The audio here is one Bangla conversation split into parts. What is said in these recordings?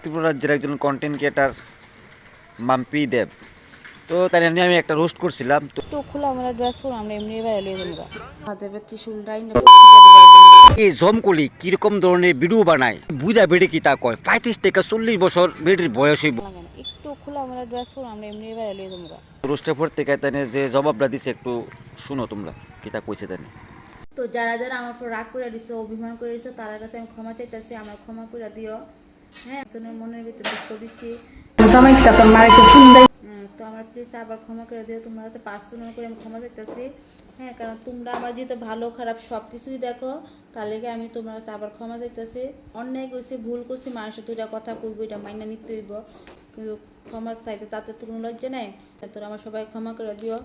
ত্রিপুরা রাজ্যের একজন কন্টেন্ট ক্রিয়েটার মাম্পি দেব। তো তাই এমনি আমি একটা রোস্ট করছিলাম। তো তো খোলা আমরা ড্রেস পর আমরা এমনি বাইরে লয়ে যাবো হাতে ত্রিশুল ডাইন এই জমকলি কিরকম ধরনের ভিডিও বানায় বুঝা বেড়ে কি তা কয় 35 থেকে 40 বছর বেড়ির বয়স হইব। লাগে না একটু খোলা আমরা ড্রেস পর আমরা এমনি বাইরে লয়ে যাবো। রোস্টের পর থেকে তাই যে জবাবটা দিছে একটু শুনো তোমরা কি তা কইছে তাই। তো যারা যারা আমার উপর রাগ করে দিছো অভিমান করে দিছো তার কাছে আমি ক্ষমা চাইতেছি, আমার ক্ষমা করে দিও। হ্যাঁ, একজনের মনের ভিতরে দুঃখ দিচ্ছি, তো আমার প্লিজ আবার ক্ষমা করে দিও। তোমার কাছে পার্সোনাল করে আমি ক্ষমা চাইতেছি। হ্যাঁ, কারণ তোমরা আমার যেহেতু ভালো খারাপ সব কিছুই দেখো, তার লেগে আমি তোমার কাছে আবার ক্ষমা চাইতেছি। অন্যায় করছি, ভুল করছি, মানুষের দুইটা কথা কইবো, এটা মাইনা নিতে হইব, কিন্তু ক্ষমা চাইতে তাতে তো কোনো লজ্জা নেই। তোরা আমার সবাই ক্ষমা করে দিও।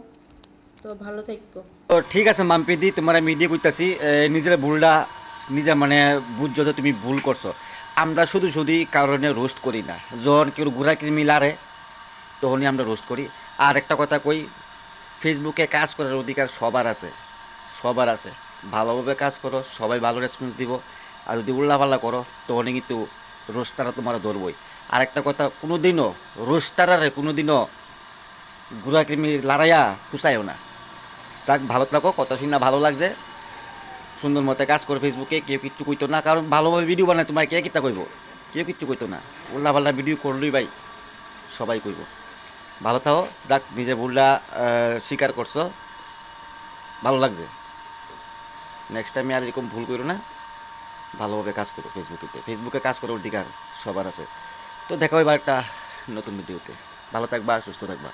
তো ভালো থাকো। তো ঠিক আছে মাম্পিদি, তোমার আমি দিয়ে কইতাছি নিজের ভুলটা নিজে মানে বুঝছো যে তুমি ভুল করছো। আমরা শুধু শুধু কারণে রোস্ট করি না, যখন কেউ ঘোরা কৃমি লারে তখনই আমরা রোস্ট করি। আর একটা কথা কই, ফেসবুকে কাজ করার অধিকার সবার আছে, সবার আছে। ভালোভাবে কাজ করো, সবাই ভালো রেসপন্স দিব। আর যদি উল্লাপাল্লা করো তখনই কিন্তু রোস্টাররা তোমার ধরবই। আর একটা কথা, কোনো দিনও রোস্টারারে কোনো দিনও ঘোরা কৃমি লড়াইয়া খুঁচাইও না। তাক ভালো থাকো, কথা শুনে ভালো লাগছে। সুন্দর মতো কাজ করো ফেসবুকে, কেউ কিচ্ছু কইতো না, কারণ ভালোভাবে ভিডিও বানায় তোমার কে কিতা কইব, কেউ কিচ্ছু কইতো না। উল্লাপাল্লা ভিডিও করলই ভাই সবাই কইব। ভালো থাকো, যাক নিজে ভুলটা স্বীকার করছো, ভালো লাগছে। নেক্সট টাইমে আর এরকম ভুল করো না, ভালোভাবে কাজ করো ফেসবুকে কাজ করার অধিকার সবার আছে। তো দেখা হয় এবার একটা নতুন ভিডিওতে। ভালো থাকবা, সুস্থ থাকবা।